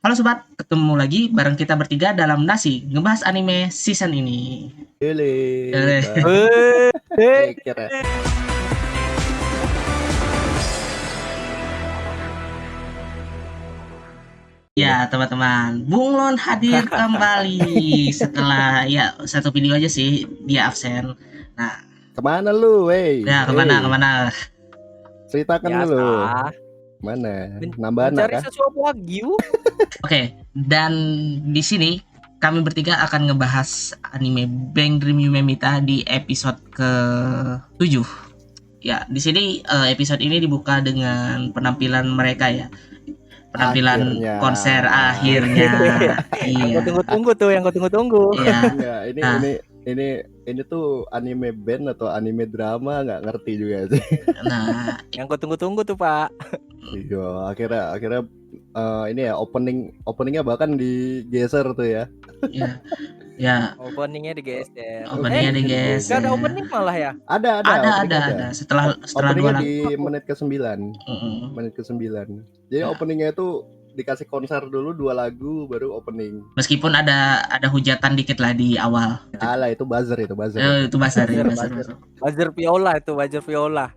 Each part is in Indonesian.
Halo sobat, ketemu lagi bareng kita bertiga dalam Nasi, ngebahas anime season ini. Gile, Eh, kira. Ya teman-teman, Bunglon hadir kembali setelah ya satu video aja sih dia absen. Nah, Kemana lu, wey? ya kemana? Ceritakan Biasa. dulu. Mana? Nambah anak Mencari kah? sesuatu wagyu. Oke, dan di sini kami bertiga akan ngebahas anime Bang Dream Yume Mita di episode ke-7. Ya, di sini episode ini dibuka dengan penampilan mereka ya. Penampilan Akhirnya. konser akhirnya. Yang Iya. kau tunggu-tunggu tuh, yang kau tunggu-tunggu. Iya. Enggak, Nah. ini tuh anime band atau anime drama nggak ngerti juga sih. Nah, Yang kau tunggu-tunggu tuh, Pak. Iya, akhirnya ini ya openingnya bahkan digeser tuh ya. ya. Ya, Openingnya digeser. openingnya digeser. Gak ada opening malah ya? Ada. Ada. Setelah Openingnya dua di lagu. menit ke-9. Mm-mm. Menit ke-9. Jadi Ya. openingnya itu dikasih konser dulu 2 lagu baru opening. Meskipun ada hujatan dikit lah di awal. Alah itu buzzer itu. Itu buzzer. Buzzer viola itu, buzzer viola.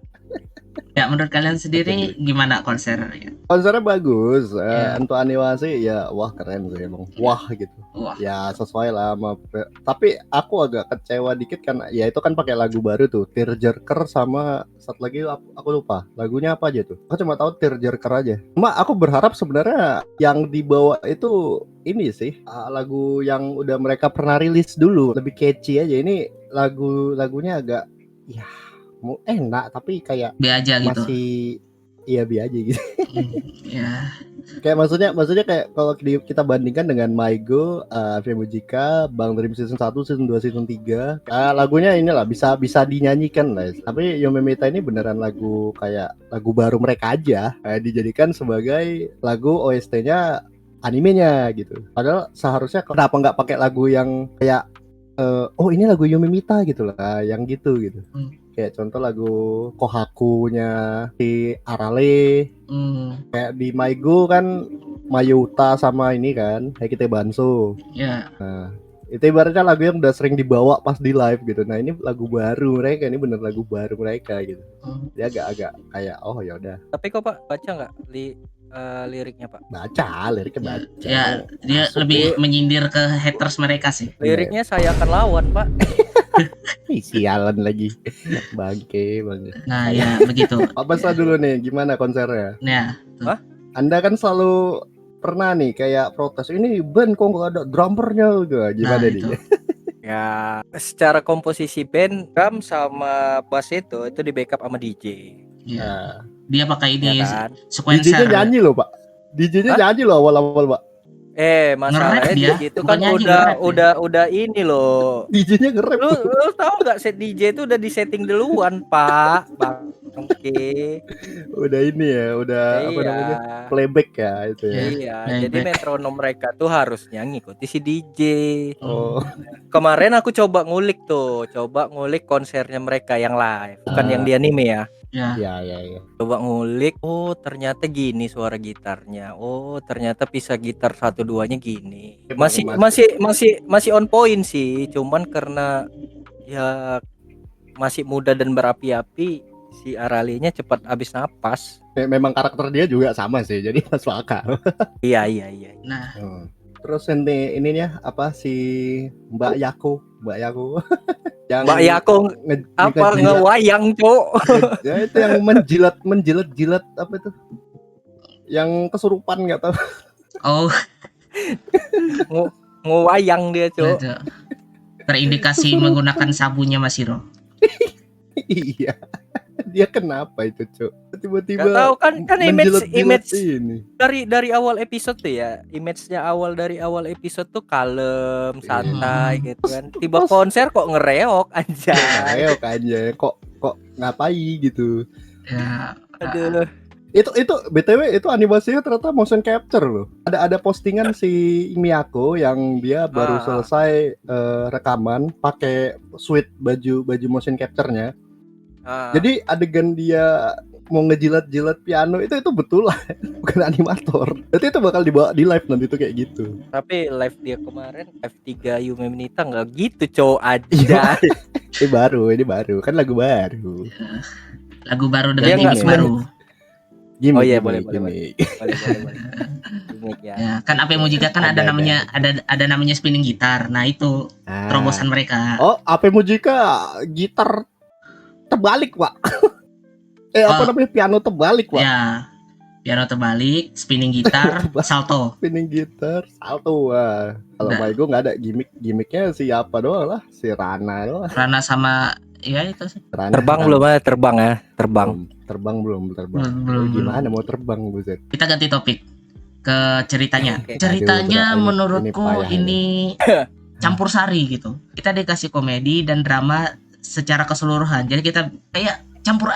Ya, menurut kalian sendiri gimana konsernya? Konsernya bagus, Ya. untuk animasi ya wah keren sih emang. Wah gitu. Wah. Ya sesuai lah sama tapi aku agak kecewa dikit kan ya itu kan pakai lagu baru tuh, Tearjerker sama satu lagi aku lupa. Lagunya apa aja tuh? Aku cuma tahu Tearjerker aja. Cuma aku berharap sebenarnya yang dibawa itu ini sih, lagu yang udah mereka pernah rilis dulu, lebih catchy aja. Ini lagunya agak ya enak tapi kayak B aja gitu. masih iya bi aja gitu. Ya. Kayak maksudnya kayak kalau kita bandingkan dengan Maigo, Femujika, Bang Dream season 1, season 2, season 3, lagunya inilah bisa dinyanyikan lah. Tapi Yume Mita ini beneran lagu kayak lagu baru mereka aja, dijadikan sebagai lagu OST-nya animenya gitu. Padahal seharusnya kenapa nggak pakai lagu yang kayak oh ini lagu Yume Mita gitu lah, yang gitu. Kayak contoh lagu Kohaku-nya si Arale. Kayak di Maigo kan Mayuta sama ini kan Hekite Banso. Ya. Nah, itu ibaratnya lagu yang udah sering dibawa pas di live gitu. Nah, ini lagu baru mereka, ini bener lagu baru mereka gitu. Dia agak kayak oh ya udah. Tapi kok Pak baca nggak liriknya Pak? Liriknya baca. Ya, dia lebih menyindir ke haters mereka sih. Liriknya saya akan lawan Pak. Sialan lagi. Bangke. Nah ya begitu. Apa dulu nih gimana konsernya? Ya. Anda kan selalu pernah nih kayak protes ini band kok nggak ada drummernya gimana nih? Ya secara komposisi band drum sama bass itu di backup sama DJ. Ya. Nah, dia pakai ini ya kan? DJ-nya sequencer. nyanyi loh Pak. DJ-nya nyanyi loh awal-awal Pak. Masalahnya dia itu kan nyanyi, udah ini loh. DJ-nya nge-rap. Lu tahu nggak set DJ itu udah disetting duluan Pak. Oke. Udah ini ya, udah apa namanya? Playback ya itu ya. Iya, jadi metronom mereka tuh harusnya ngikuti si DJ. Oh. Kemarin aku coba ngulik konsernya mereka yang live, bukan yang di anime ya. Ya. Coba ngulik, oh ternyata gini suara gitarnya. Oh ternyata pisah gitar 1-2-nya gini. Masih on point sih, cuman karena ya masih muda dan berapi-api, si Arale-nya cepat habis napas. Memang karakter dia juga sama sih, jadi masuk akal. Iya. Nah, terus ininya apa si Mbak Yako yang Mbak Yako ngewayang, Cok. Ya itu yang menjilat apa itu? Yang kesurupan enggak tahu. oh, ngewayang dia, Cok. Terindikasi menggunakan sabunnya Mas Hiro. Iya. Dia kenapa itu, Cok? Tiba-tiba Gak tahu kan image ini. Dari awal episode tuh ya. Image-nya dari awal episode tuh kalem, santai gitu kan. Tiba konser kok ngereok aja. Kok ngapain gitu. Ya. Aduh. Itu BTW itu animasinya ternyata motion capture loh. Ada postingan si Miyako yang dia baru selesai rekaman pakai suite baju motion capture-nya. Jadi adegan dia mau ngejilat-jilat piano itu betul lah, bukan animator. Berarti itu bakal dibawa di live nanti tuh kayak gitu. Tapi live dia kemarin F3 Yume Minita nggak gitu cowok aja. Ini baru kan lagu baru. Lagu baru Dia dengan nggak gimmick baru. Gimik, Oh iya, gimik, boleh. gimik. Boleh. Gimik ya. Ya, kan AP Mujika kan ada namanya spinning gitar. Nah, itu terobosan mereka. Oh, AP Mujika gitar terbalik, Pak. Apa namanya, piano terbalik, Pak. Ya, piano terbalik, spinning gitar, salto. Spinning gitar, salto. Wah. Kalau Maigo nggak ada gimmicknya siapa doang lah, si Rana doang. Rana sama ya itu sih. Terbang belum ya? Terbang. Belum. Belum. Gimana mau terbang, buset. Kita ganti topik ke ceritanya. Oke. Ceritanya Aduh, menurutku payah ini campur sari gitu. Kita dikasih komedi dan drama secara keseluruhan. Jadi kita kayak campur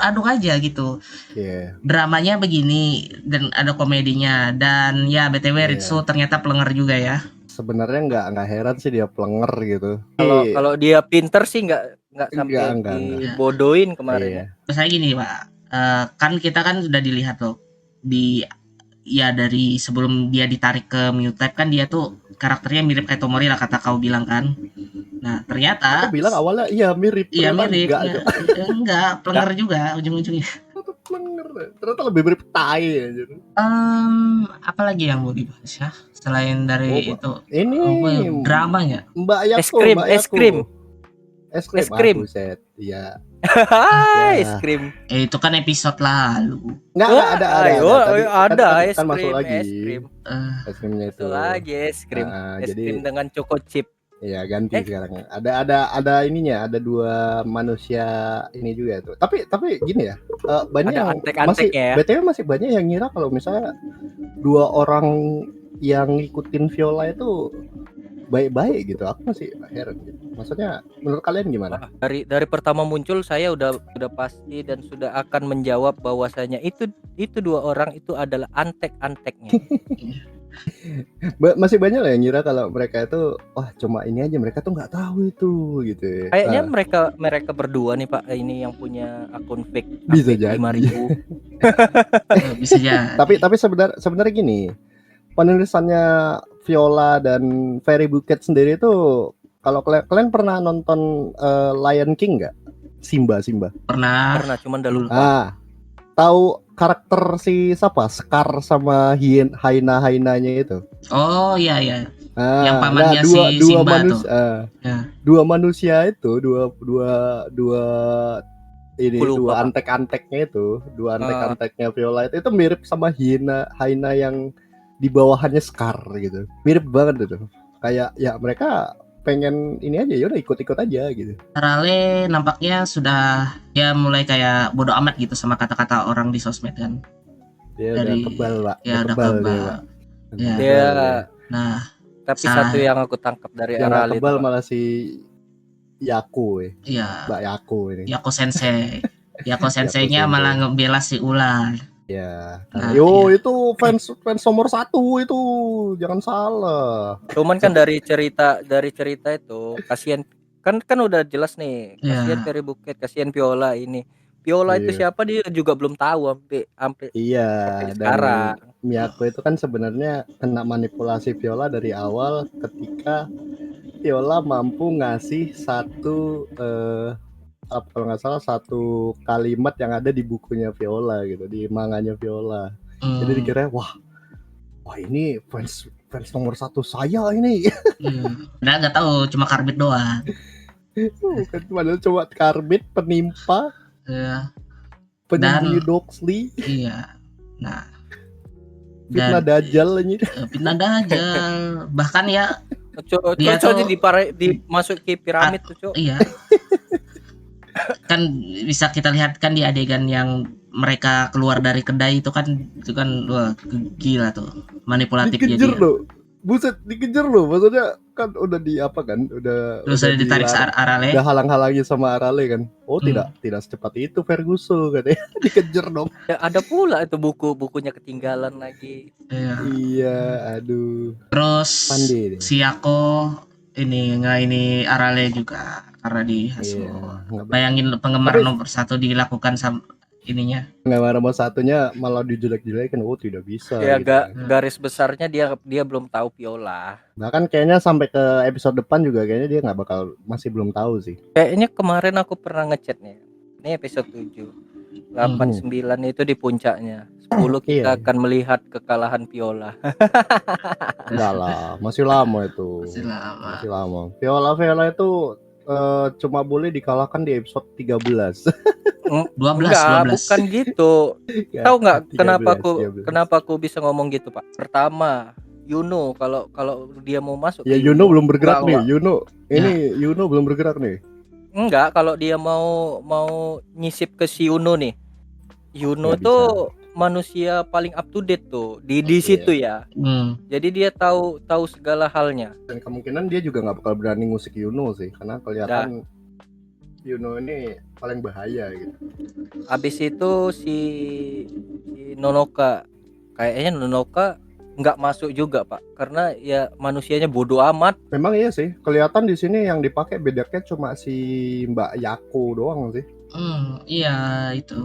aduk aja gitu. Iya. Dramanya begini dan ada komedinya, dan ya BTW Ritsu ternyata pelenger juga ya. Sebenarnya nggak heran sih dia pelenger gitu. Kalau dia pinter sih nggak sampai Enggak. dibodohin kemarin. Iya. Misalnya gini Pak, kan kita kan sudah dilihat loh dari sebelum dia ditarik ke Mewtype kan dia tuh karakternya mirip kayak Tomori lah kata kau bilang kan. Nah ternyata Aku bilang awalnya iya mirip. iya mirip. Enggak, Pelenger juga ujung-ujungnya. Pelenger. Ternyata lebih mirip tai aja. Apalagi yang mau dibahas ya selain dari itu ini dramanya Mbak Yako, es krim. Buset. Iya. Es krim. itu kan episode lalu. Nggak ada. Ada es Kan masuk krim. lagi. Es krim. Es krimnya itu. Masuk lagi es krim. Es Jadi krim dengan choco chip. iya ganti sekarang. Ada ininya, ada 2 manusia ini juga tuh. Tapi gini ya, banyak Ada yang antek-anteknya ya. BTW masih banyak yang ngira kalau misalnya 2 orang yang ngikutin Viola itu baik-baik gitu. Aku masih heran gitu. Maksudnya menurut kalian gimana? Dari pertama muncul saya udah pasti dan sudah akan menjawab bahwasanya itu 2 orang itu adalah antek-anteknya. Masih banyak lah yang ngira kalau mereka itu wah cuma ini aja, mereka tuh nggak tahu itu gitu ya. Kayaknya mereka berdua nih Pak, ini yang punya akun fake Bisa jadi. 5.000. Bisa ya. Tapi sebenarnya gini, penulisannya Viola dan Fairy Bouquet sendiri itu, kalau kalian pernah nonton Lion King nggak? Simba. Pernah Cuman udah lupa. Tahu karakter si siapa? Scar sama Haina-Hainanya itu. Oh iya. Yang pamannya si dua Simba manusia, Ya. dua manusia itu, dua antek-anteknya itu, antek-anteknya Viola itu mirip sama Haina yang di bawahannya Scar gitu. Mirip banget itu. Kayak ya mereka pengen ini aja, ya udah ikut-ikut aja gitu. Arale nampaknya sudah ya mulai kayak bodoh amat gitu sama kata-kata orang di sosmed kan. Dia udah kebal, Pak. Ya udah kebal. Ya. Ya. Nah, Tapi satu yang aku tangkap dari yang Arale kebal itu, malah si Yako iya. Mbak Yako ini. Yako Sensei. Yako Sensei-nya malah ngebela si Ular. Ya. Nah, itu fans nomor 1 itu, jangan salah. cuman kan dari cerita itu kasihan kan udah jelas nih, kasihan Fairy Bouquet, kasihan Viola ini. Viola itu siapa dia juga belum tahu sampai sekarang. Miyako itu kan sebenarnya kena manipulasi Viola dari awal ketika Viola mampu ngasih kalau nggak salah satu kalimat yang ada di bukunya Viola gitu, di manganya Viola. Jadi dikira wah ini fans nomor 1 saya ini. Nah nggak tahu, cuma karbit doang. Bukan, padahal cuma karbit penimpa. Penyembunyi Doxley. Iya. Nah. Fitnah Dajjal ini. Fitnah Dajjal. Bahkan ya. Dia tuh dimasuki ke piramid tuh, Cok. Iya. Kan bisa kita lihat kan di adegan yang mereka keluar dari kedai itu kan wah gila tuh, manipulatif dikejar jadi. Loh. Buset, dikejar loh. Maksudnya kan udah Terus udah ditarik Arale. Udah halang-halangi sama Arale kan. Oh, tidak secepat itu Ferguson katanya. Dikejar dong. Ya, ada pula itu bukunya ketinggalan lagi. Iya, aduh. Terus Pandi si Yako ini Arale juga karena di Hasuo. Bayangin penggemar nomor 1 dilakukan sama ininya. Nggak marah sama satunya malah dijelek-jelekin. Oh tidak bisa. Ya gitu. garis besarnya dia belum tahu Viola. Bahkan kayaknya sampai ke episode depan juga kayaknya dia nggak bakal, masih belum tahu sih. Kayaknya kemarin aku pernah ngechat nih. Ini episode 7. 8 9 itu di puncaknya. 10 kita Iya. akan melihat kekalahan Viola. Enggak lah, masih lama itu. Masih lama. Masih lama. Viola itu cuma boleh dikalahkan di episode 13. 12. Bukan gitu. Tahu nggak 13. kenapa aku bisa ngomong gitu, Pak? Pertama, Yuno kalau dia mau masuk Ya ke Yuno belum bergerak enggak, nih. Yuno belum bergerak nih. Enggak, kalau dia mau nyisip ke si Yuno nih. Yuno Nggak tuh manusia paling up to date tuh di Iya. situ ya. Jadi dia tahu segala halnya. Dan kemungkinan dia juga nggak bakal berani ngusik Yuno sih, karena kelihatan Yuno ini paling bahaya gitu. Habis itu si Nonoka, kayaknya Nonoka nggak masuk juga, Pak, karena ya manusianya bodoh amat. Memang iya sih, kelihatan di sini yang dipakai bedaknya cuma si Mbak Yako doang sih. Iya itu.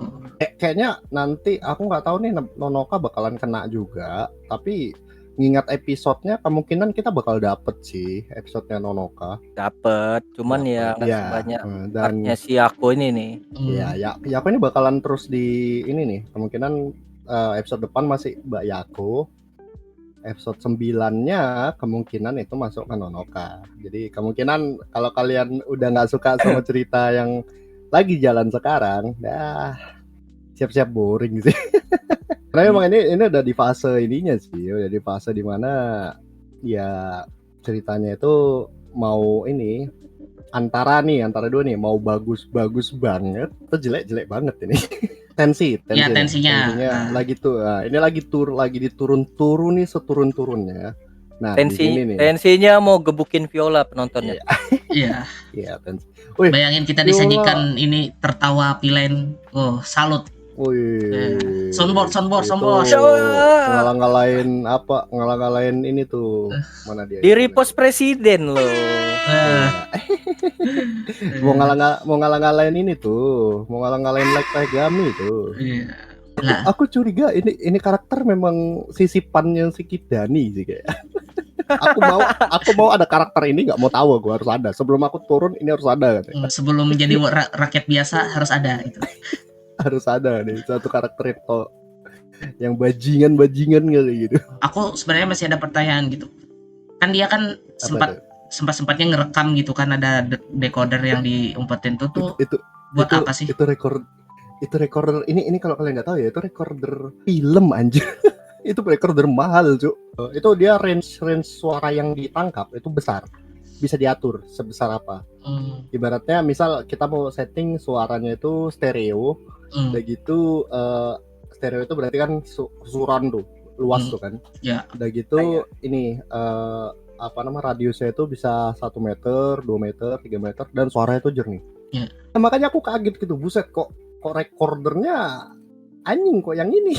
Kayaknya nanti aku nggak tahu nih Nonoka bakalan kena juga, tapi ngingat episodenya kemungkinan kita bakal dapet sih episodenya Nonoka. Dapet, cuman ya nggak Iya, sebanyak dan artnya si aku ini nih. ya Yako ini bakalan terus di ini nih, kemungkinan episode depan masih Mbak Yako. Episode 9-nya kemungkinan itu masuk ke Nonoka. Jadi kemungkinan kalau kalian udah nggak suka sama cerita yang lagi jalan sekarang, siap-siap boring sih. Karena memang ini udah di fase ininya sih, udah di fase dimana ya ceritanya itu mau ini antara dua nih, mau bagus banget atau jelek banget ini. Tensinya lagi tuh. Nah, ini lagi diturun-turun nih, seturun-turunnya. Nah, tensinya mau gebukin Viola penontonnya. Iya. Iya, tensi. Bayangin kita disajikan ini tertawa Pilen. Oh, salut. Soundboard. Ngalah-ngalahin ini tuh. Mana dia? Di repost presiden loh. Mau ngalah-ngalahin ini tuh, mau ngalah-ngalahin like Gami tuh. Nah. Aku curiga ini karakter memang sisipannya si Kidani sih kayak. aku mau ada karakter ini, nggak mau tahu, gue harus ada. Sebelum aku turun ini harus ada katanya. Sebelum menjadi rakyat biasa harus ada gitu. Harus ada nih satu karakter itu yang bajingan kali gitu. Aku sebenarnya masih ada pertanyaan gitu. Kan dia kan sempat-sempatnya ngerekam gitu kan, ada decoder yang diumpetin tuh buat apa sih? Itu recorder ini kalau kalian nggak tahu ya, itu recorder film anjir. Itu recorder mahal, Cuk. Itu dia range suara yang ditangkap itu besar. Bisa diatur sebesar apa. Ibaratnya misal kita mau setting suaranya itu stereo, udah gitu stereo itu berarti kan susuran tuh, luas tuh kan. Ya. Udah gitu ini radiusnya itu bisa 1 meter, 2 meter, 3 meter, dan suaranya itu jernih. Ya. Nah, makanya aku kaget gitu, buset kok recordernya anjing kok yang ini.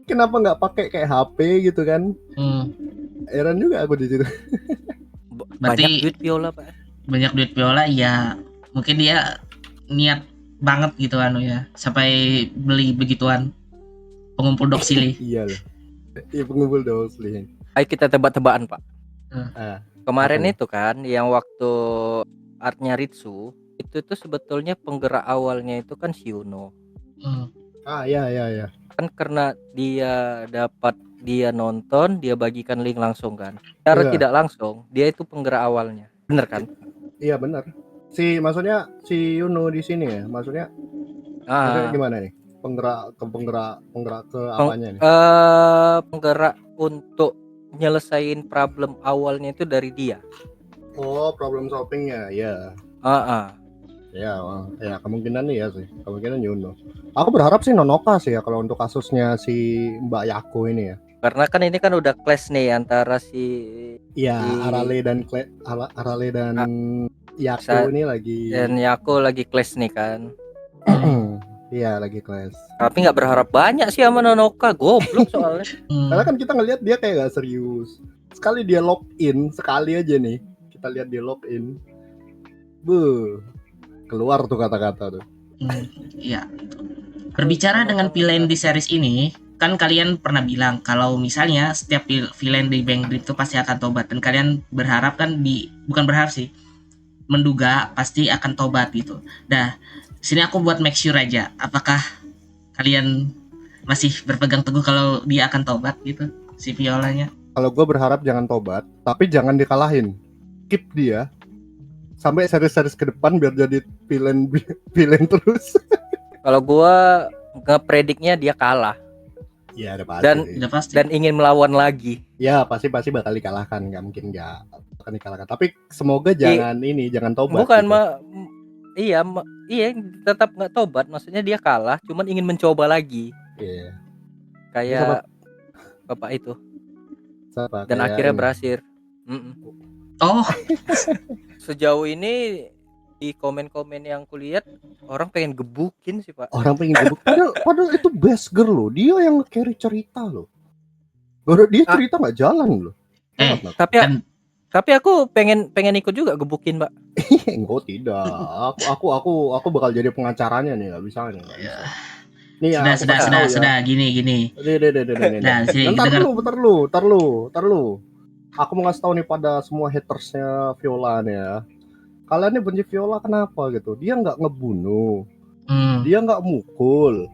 Kenapa nggak pakai kayak HP gitu kan? Heran juga aku di situ. Banyak duit Viola, Pak. Banyak duit Viola ya, mungkin dia niat banget gitu ya, sampai beli begituan pengumpul doksili. Iya loh. Iya, pengumpul doksili. Ayo kita tebak-tebakan, Pak. Kemarin itu kan yang waktu artnya Ritsu itu tuh sebetulnya penggerak awalnya itu kan si Yuno. Iya. Kan karena dia nonton, dia bagikan link langsung kan. Secara tidak langsung dia itu penggerak awalnya. Bener kan? Iya bener. Maksudnya si Yuno di sini ya. Maksudnya gimana nih? Penggerak ke apanya nih? Penggerak untuk nyelesain problem awalnya itu dari dia. Oh, problem solvingnya, ya. Ya kemungkinan iya sih. Kemungkinan Yuno. Aku berharap sih Nonoka sih ya kalau untuk kasusnya si Mbak Yako ini ya. Karena kan ini kan udah clash nih antara Arale dan Yako ini lagi. Dan Yako lagi clash nih kan. Iya lagi clash. Tapi nggak berharap banyak sih sama Nonoka, goblok soalnya. Karena kan kita ngelihat dia kayak gak serius. Sekali dia login, sekali aja nih kita lihat dia login, keluar tuh kata-kata tuh. Iya. Berbicara dengan villain di series ini, kan kalian pernah bilang kalau misalnya setiap villain di Bang Dream itu pasti akan tobat, dan kalian berharap kan bukan berharap sih, menduga pasti akan tobat gitu. Nah, sini aku buat make sure aja, apakah kalian masih berpegang teguh kalau dia akan tobat gitu, si Violanya? Kalau gue berharap jangan tobat, tapi jangan dikalahin. Keep dia sampai series-series ke depan biar jadi villain terus. Kalau gua ngeprediknya dia kalah Ya ada pasti. Udah pasti. dan ingin melawan lagi. Ya pasti bakal dikalahkan, nggak mungkin nggak akan dikalahkan. Tapi semoga jangan jangan tobat. Bukan gitu. iya tetap nggak tobat, maksudnya dia kalah cuman ingin mencoba lagi. Iya. Kayak bapak itu. Siapa? Dan Kayak akhirnya ini. berhasil. Oh, Sejauh ini di komen-komen yang kulihat orang pengen gebukin sih Pak. Orang pengen gebuk. Padahal itu best girl loh. Dia yang carry cerita loh. Baru dia cerita nggak jalan loh. Tapi aku pengen ikut juga gebukin Pak. Enggak, tidak. Aku bakal jadi pengacaranya nih, nggak bisa nih. Nih, sudah gini. Nah, sini Ntar lu. Aku mau ngasih tahu nih pada semua hatersnya Viola nih ya. Kalian nih benci Viola kenapa gitu? Dia nggak ngebunuh, dia nggak mukul,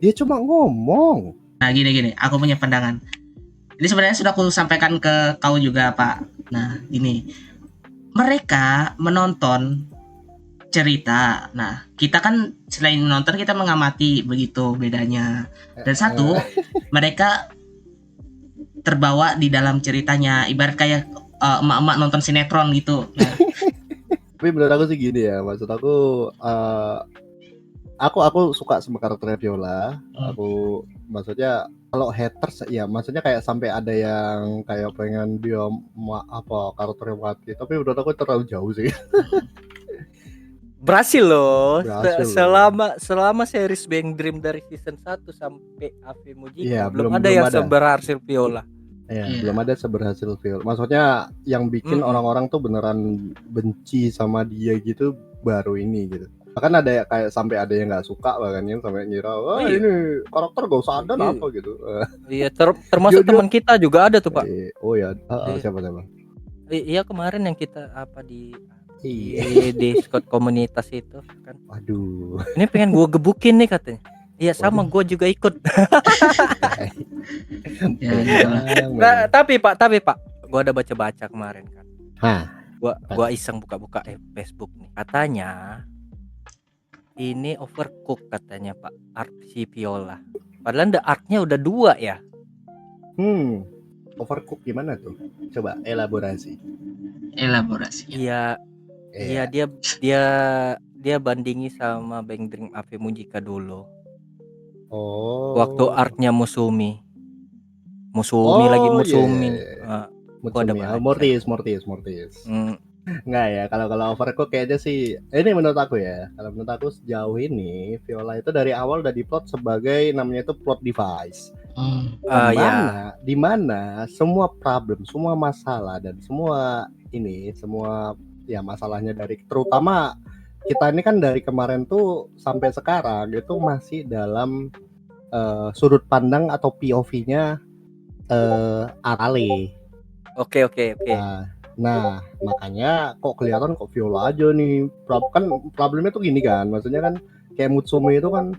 dia cuma ngomong. Nah, gini, aku punya pandangan. Ini sebenarnya sudah aku sampaikan ke kau juga, Pak. Nah, gini, mereka menonton cerita. Nah, kita kan selain menonton kita mengamati, begitu bedanya. Dan satu, mereka terbawa di dalam ceritanya, ibarat kayak emak-emak nonton sinetron gitu. Nah. Tapi menurut aku sih gini ya, maksud aku suka sama karakternya Viola. Aku maksudnya kalau haters ya maksudnya kayak sampai ada yang kayak pengen dia karakternya mati, tapi menurut aku terlalu jauh sih. Berhasil loh. Selama series Bang Dream dari season 1 sampai Ave Mujika belum ada yang seberhasil Viola. Ya, belum ada seberhasil Viola. Maksudnya yang bikin orang-orang tuh beneran benci sama dia gitu baru ini gitu. Bahkan ada kayak sampai ada yang nggak suka bahkan yang sampai ngira, ini karakter gak usah ada apa gitu. Iya, termasuk teman kita juga ada tuh Pak. Oh ya, siapa? Iya kemarin yang kita di Discord komunitas itu kan. Aduh. Ini pengen gua gebukin nih katanya. Iya sama, gua juga ikut. Nah, tapi Pak, gua ada baca kemarin kan. Gua iseng buka-buka Facebook nih. Katanya ini overcook katanya Pak, art si Viola. Padahal artnya udah 2 ya. Overcook gimana tuh? Coba elaborasi. Iya, dia bandingi sama Bang Dream Ave Mujika dulu. Oh. Waktu artnya Musumi. Mortis. Enggak ya, kalau overcook kayaknya sih ini menurut aku ya. Kalau menurut aku sejauh ini Viola itu dari awal udah diplot sebagai namanya itu plot device. Di mana semua problem, semua masalah dan semua masalahnya dari terutama kita ini kan dari kemarin tuh sampai sekarang itu masih dalam sudut pandang atau POV-nya Arale. Oke. Nah, makanya kok kelihatan kok Viola aja nih. Kan problemnya tuh gini kan. Maksudnya kan kayak Mutsumi itu kan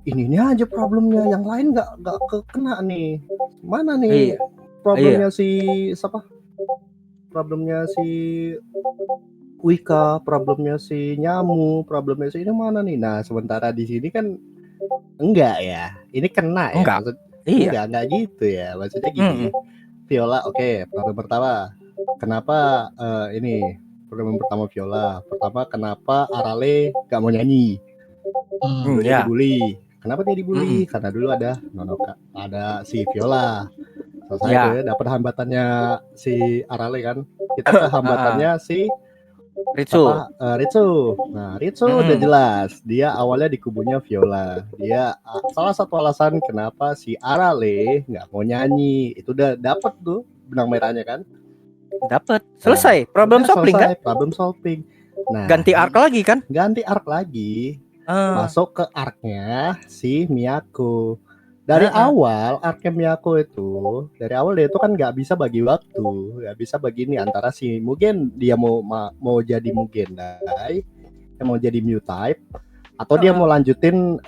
ini aja problemnya, yang lain nggak kena nih. Mana nih problemnya si siapa? Problemnya si Wika, problemnya si Nyamu, problemnya si ini mana nih? Nah, sementara di sini kan enggak ya. Ini kena ya. Enggak gitu ya. Maksudnya gini. Viola, problem pertama. Kenapa problem pertama Viola? Pertama, kenapa Arale gak mau nyanyi? Dia dibully. Kenapa dia dibully? Karena dulu ada ada si Viola. Selesai dapat hambatannya si Arale kan. Kita ke hambatannya si Ritsu. Nah, Ritsu udah jelas. Dia awalnya di kubunya Viola. Dia salah satu alasan kenapa si Arale nggak mau nyanyi. Itu udah dapet tuh benang merahnya kan? Dapat. Selesai. Problem solving. Problem solving. Nah, ganti arc lagi kan? Ganti arc lagi. masuk ke arc-nya si Miyako. Dari awal arc Miyako itu, dari awal dia itu kan nggak bisa bagi waktu, nggak bisa bagi ini antara si Mugen dia mau jadi Mugen Dai, dia mau jadi Mew type, atau dia mau lanjutin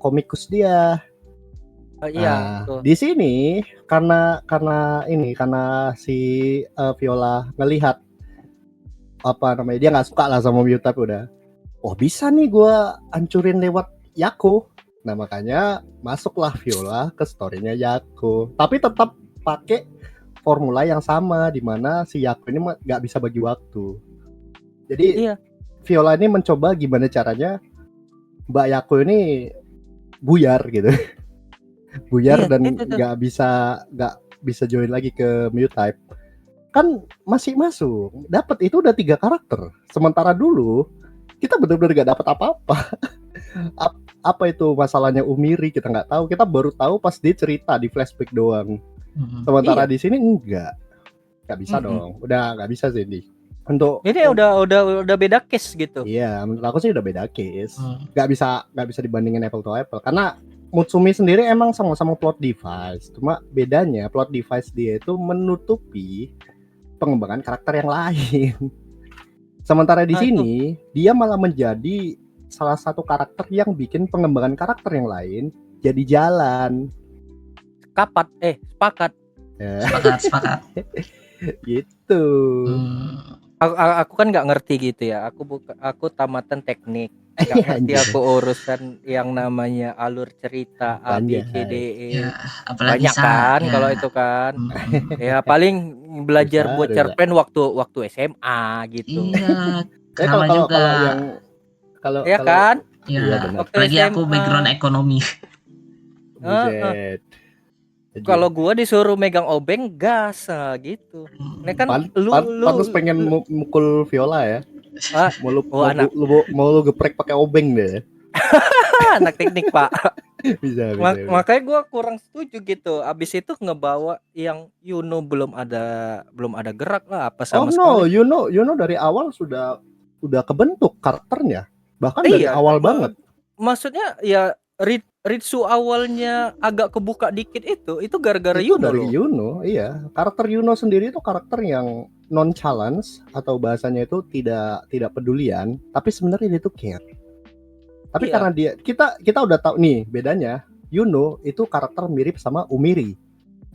komikus dia. Iya. Di sini karena si Viola ngelihat apa namanya, dia nggak suka lah sama Mew type udah. Oh bisa nih gue hancurin lewat Yako. Nah makanya masuklah Viola ke story-nya Yako. Tapi tetap pakai formula yang sama di mana si Yako ini nggak bisa bagi waktu. Jadi Viola ini mencoba gimana caranya Mbak Yako ini buyar gitu. Buyar dan nggak bisa join lagi ke Mew type. Kan masih masuk. Dapat itu udah 3 karakter. Sementara dulu kita benar-benar nggak dapat apa-apa. Apa itu masalahnya Umiri kita nggak tahu, kita baru tahu pas dia cerita di flashback doang. Sementara di sini nggak bisa dong, udah nggak bisa sih ini. Untuk ini udah beda case gitu. Iya, menurut aku sih udah beda case. Nggak bisa dibandingin apple to apple karena Mutsumi sendiri emang sama-sama plot device, cuma bedanya plot device dia itu menutupi pengembangan karakter yang lain. Sementara di sini dia malah menjadi salah satu karakter yang bikin pengembangan karakter yang lain jadi jalan. Sepakat. Sepakat. Gitu. Aku kan nggak ngerti gitu ya. Aku tamatan teknik. Nggak ngerti aku urusan yang namanya alur cerita A B C D E. Ya, banyak kan kalau itu kan. Ya paling belajar buat cerpen waktu SMA gitu. Iya. Kalau juga kalau kan? Iya. Apalagi aku background ekonomi. Kalau gua disuruh megang obeng gas gitu. Ini kan lu pantes pengen mukul Viola ya. Mau lu geprek pakai obeng deh. Anak teknik Pak. bisa. Makanya gua kurang setuju gitu. Abis itu ngebawa yang Yuno belum ada gerak lah apa sama sekali. Yuno dari awal sudah kebentuk karakternya. Bahkan dari awal banget. Maksudnya ya Ritsu awalnya agak kebuka dikit itu gara-gara Yuno dari loh. Yuno, iya. Karakter Yuno sendiri itu karakter yang non challenge atau bahasanya itu tidak pedulian, tapi sebenarnya dia itu care. Tapi karena dia kita udah tahu nih bedanya. Yuno itu karakter mirip sama Umiri.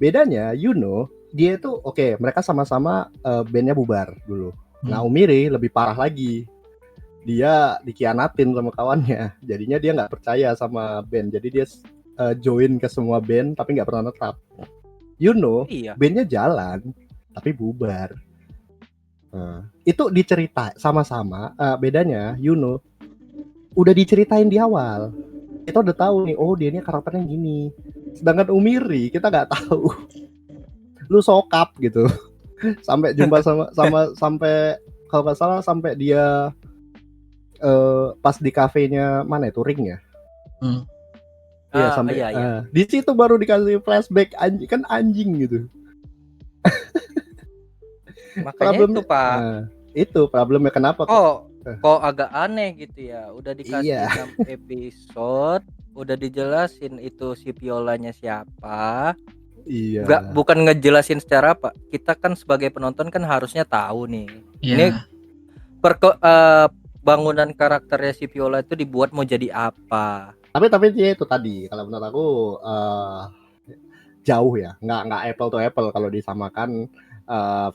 Bedanya Yuno dia itu mereka sama-sama bandnya bubar dulu. Nah Umiri lebih parah lagi. Dia dikhianatin sama kawannya, jadinya dia nggak percaya sama band, jadi dia join ke semua band tapi nggak pernah netap. Bandnya jalan tapi bubar. Itu dicerita sama-sama. Bedanya Yuno udah diceritain di awal, kita udah tahu nih, dia ini karakternya gini. Sedangkan Umiri kita nggak tahu. Lu sokap gitu sampai jumpa sama sampai kalau nggak salah sampai dia pas di kafenya mana itu Ring ya? Iya sampai di situ baru dikasih flashback anjing gitu. Makanya itu Pak. Itu problemnya kenapa kok agak aneh gitu ya. Udah dikasih 6 episode, udah dijelasin itu si Violanya siapa. Iya. Bukan ngejelasin secara apa. Kita kan sebagai penonton kan harusnya tahu nih. Ini bangunan karakternya si Viola itu dibuat mau jadi apa? Tapi dia itu tadi kalau menurut aku jauh ya, nggak apple to apple kalau disamakan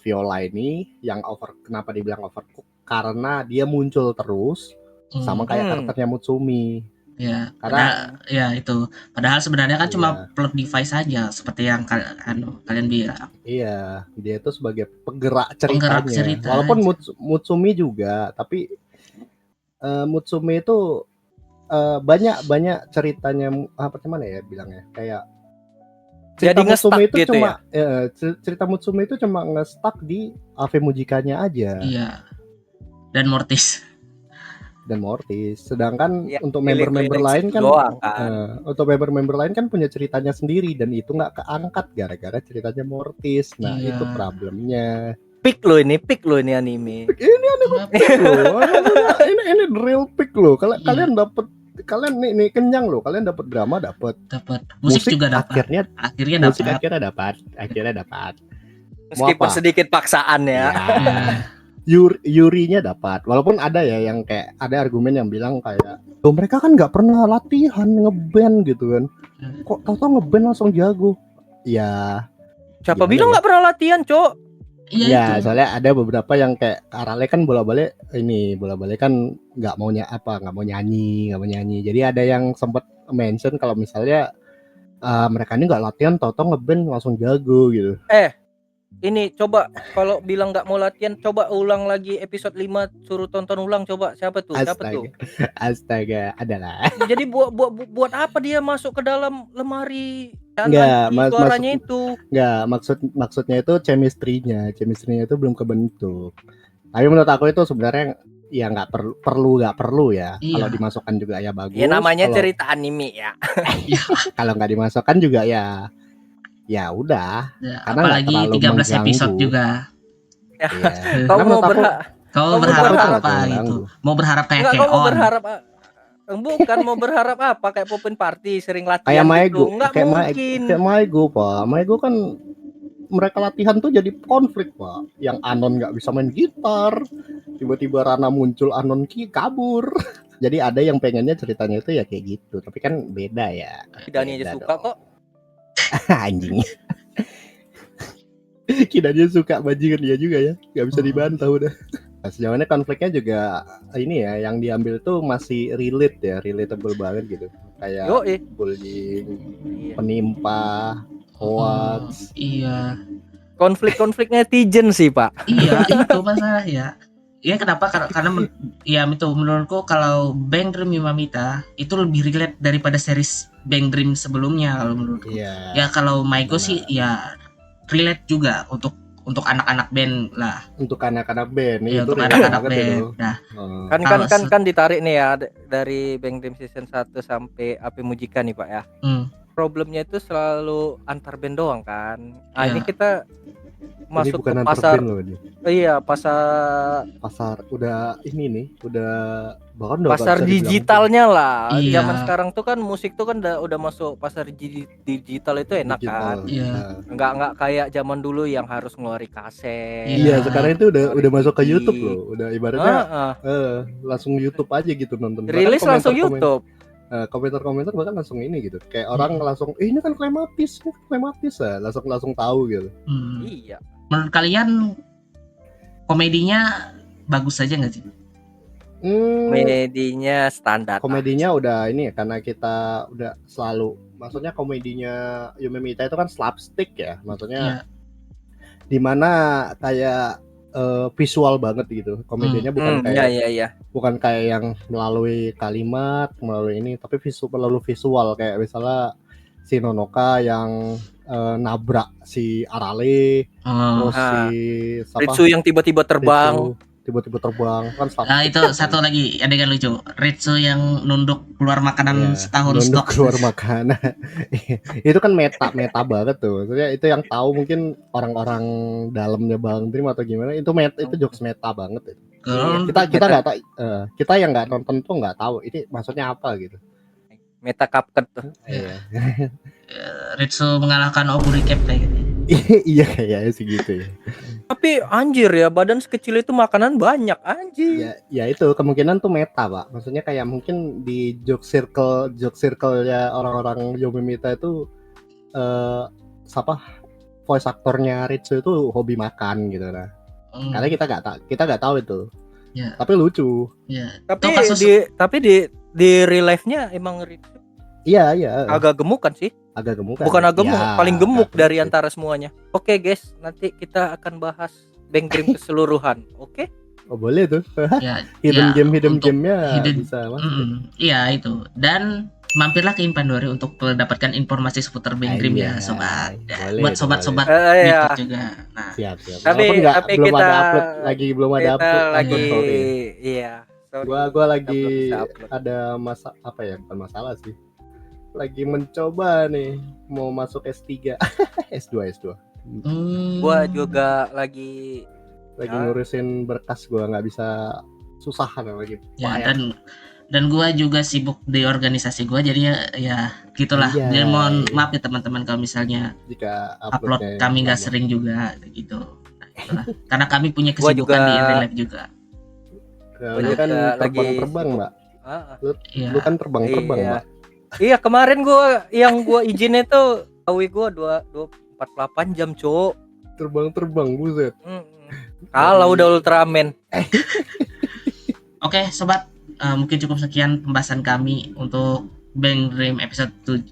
Viola ini yang kenapa dibilang overcook? Karena dia muncul terus sama kayak karakternya Mutsumi. Ya, karena itu. Padahal sebenarnya kan cuma plot device saja seperti yang kalian bilang. Iya, dia itu sebagai penggerak ceritanya. Walaupun Mutsumi juga, tapi Mutsumi itu banyak ceritanya gimana ya bilangnya, kayak cerita Mutsumi itu gitu cuma cerita Mutsumi itu cuma nge-stuck di Ave Mujikanya aja. Iya. Dan Mortis. Sedangkan untuk member-member lain kan untuk member-member lain kan punya ceritanya sendiri dan itu nggak keangkat gara-gara ceritanya Mortis. Nah, itu problemnya. Pick lo ini anime. Ini anime pick lo. Ini real pick lo. Kalian dapat kalian nih kenyang loh, kalian dapat drama, dapat musik juga dapat. akhirnya Musik akhirnya dapat. Meskipun sedikit paksaan ya. Yurinya dapat, walaupun ada ya yang kayak ada argumen yang bilang kayak mereka kan nggak pernah latihan ngeband gitu kan, kok tahu ngeband langsung jago ya. Siapa bilang nggak pernah latihan, Cok? Iya, soalnya ada beberapa yang kayak Arale kan bolak-balik kan nggak mau nyanyi. Jadi ada yang sempat mention kalau misalnya mereka ini nggak latihan, tahu-tahu ngeband langsung jago gitu. Ini coba kalau bilang nggak mau latihan, coba ulang lagi episode 5, suruh tonton ulang coba. Siapa tuh? Astaga, adalah. Jadi buat apa dia masuk ke dalam lemari? Suaranya itu. Enggak, maksudnya itu chemistry-nya itu belum kebentuk. Tapi menurut aku itu sebenarnya ya nggak perlu ya. Iya. Kalau dimasukkan juga ya bagus. Ya namanya cerita anime ya. Kalau nggak dimasukkan juga ya udah. Ya, apalagi 13 episode juga. Ya. Kau berharap apa gitu? Mau berharap kayak Keon? Bukan mau berharap apa kayak Popin Party sering latihan kayak Maigo, gitu. Nggak mungkin. Kayak Maigo, Pak. Maigo kan mereka latihan tuh jadi konflik, Pak. Yang Anon nggak bisa main gitar, tiba-tiba Rana muncul, Anon kabur. Jadi ada yang pengennya ceritanya itu ya kayak gitu, tapi kan beda ya. Dani aja suka kok. Anjing. Kidanya suka bajingan dia juga ya, nggak bisa dibantah udah. Nah, sejauh ini konfliknya juga ini ya, yang diambil tuh masih relatable banget gitu, kayak bullying, penimpa, hoax. Iya. Konflik netizen sih Pak. Iya itu masalah ya. Iya kenapa? Karena ya itu menurutku kalau Bang Dream Yumamita itu lebih relate daripada series Bang Dream sebelumnya kalau menurutku. Iya. Ya kalau Maiko sih ya relate juga untuk anak-anak band lah. Untuk anak-anak band ya, itu untuk anak-anak band. Nah, kan ditarik nih ya dari Bang Dream season 1 sampai Api Mujika nih Pak ya. Problemnya itu selalu antar band doang kan. Nah, ini kita masuk ke pasar loh, iya pasar udah ini nih udah bahkan pasar digitalnya lah. Iya. Zaman sekarang tuh kan musik tuh kan udah masuk pasar digital itu enak kan. Iya. Nggak kayak zaman dulu yang harus ngeluarin kaset. Iya, sekarang itu udah masuk ke YouTube loh. Udah ibaratnya langsung YouTube aja gitu nonton. Rilis langsung YouTube. Komentar bahkan langsung ini gitu. Kayak orang langsung ini kan Clematis ya. Langsung tahu gitu. Iya. Menurut kalian komedinya bagus aja nggak sih? Komedinya standar. Komedinya udah ini ya, karena kita udah selalu, maksudnya komedinya Yumemita itu kan slapstick ya, maksudnya dimana kayak visual banget gitu. Komedinya bukan kayak bukan kayak yang melalui kalimat, melalui ini, tapi melalui visual kayak misalnya si Nonoka yang nabrak si Arale, terus si Ritsu yang tiba-tiba terbang kan. Nah itu satu lagi adegan lucu, Ritsu yang nunduk keluar makanan setahun nunduk stok. Keluar makanan. Itu kan meta banget tuh. Maksudnya itu yang tahu mungkin orang-orang dalamnya Bang Dream atau gimana, itu jokes meta banget itu. Kita nggak tahu, kita yang nggak nonton tuh nggak tahu ini maksudnya apa gitu. Meta Cupcake tuh. Iya. Ritsu mengalahkan Oburi Cap kayak gitu. Iya kayaknya segitu ya. Tapi anjir ya, badan sekecil itu makanan banyak anjir. Ya itu kemungkinan tuh meta Pak. Maksudnya kayak mungkin di joke circle ya orang-orang Yumemita itu voice aktornya Ritsu itu hobi makan gitu nah. Karena kita nggak tahu itu. Ya. Tapi lucu. Ya. Tapi di real life-nya emang Ritsu. Iya. Agak gemuk kan sih? Agak gemuk. Bukan agak gemuk, paling gemuk dari antara semuanya. Oke guys, nanti kita akan bahas Bang Dream keseluruhan. Oke? Oh boleh tuh. Hidden game-nya bisa masuk. Iya itu. Dan mampirlah ke Impandori untuk mendapatkan informasi seputar Bang Dream ya sobat. Buat sobat-sobat berikut juga. Nah, siap. Tapi belum kita ada upload lagi. Iya. Gua lagi ada bukan masalah sih. Lagi mencoba nih mau masuk S3. S2. Gua juga lagi ngurusin berkas, gua nggak bisa, susahan lagi. Ya, Dan gua juga sibuk di organisasi gua, jadi ya gitulah. Iya. Jadi mohon maaf ya teman-teman kalau misalnya Jika upload uploadnya kami nggak lama. sering juga gitu. Nah, itulah. Karena kami punya Gua kesibukan juga- di in real life juga. Soalnya kan juga lagi terbang-terbang, sibuk. Mbak. Lu Iya. kan terbang-terbang, Iya. Mbak. Iya, kemarin yang gua izin itu awi gua 48 jam, Cuk. Terbang-terbang, buset. Kalau udah Ultraman. Oke, sobat, mungkin cukup sekian pembahasan kami untuk Bang Dream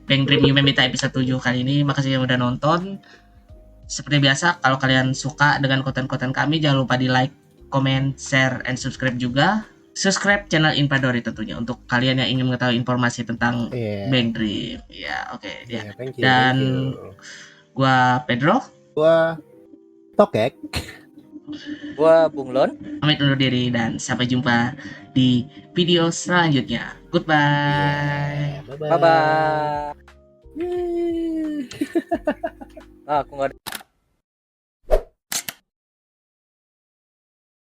Bang Dream Yumemita episode 7 kali ini. Makasih yang udah nonton. Seperti biasa, kalau kalian suka dengan konten-konten kami, jangan lupa di like, comment, share, and subscribe juga. Subscribe channel Inpadori tentunya untuk kalian yang ingin mengetahui informasi tentang Iya. Bang Dream. Ya, oke. Iya, thank you. Dan thank you. gua Pedro, Gua Tokek. Gua Bunglon. pamit undur diri dan sampai jumpa di video selanjutnya. Goodbye. Bye-bye. Bye bye. Yeay. Aku nggak ada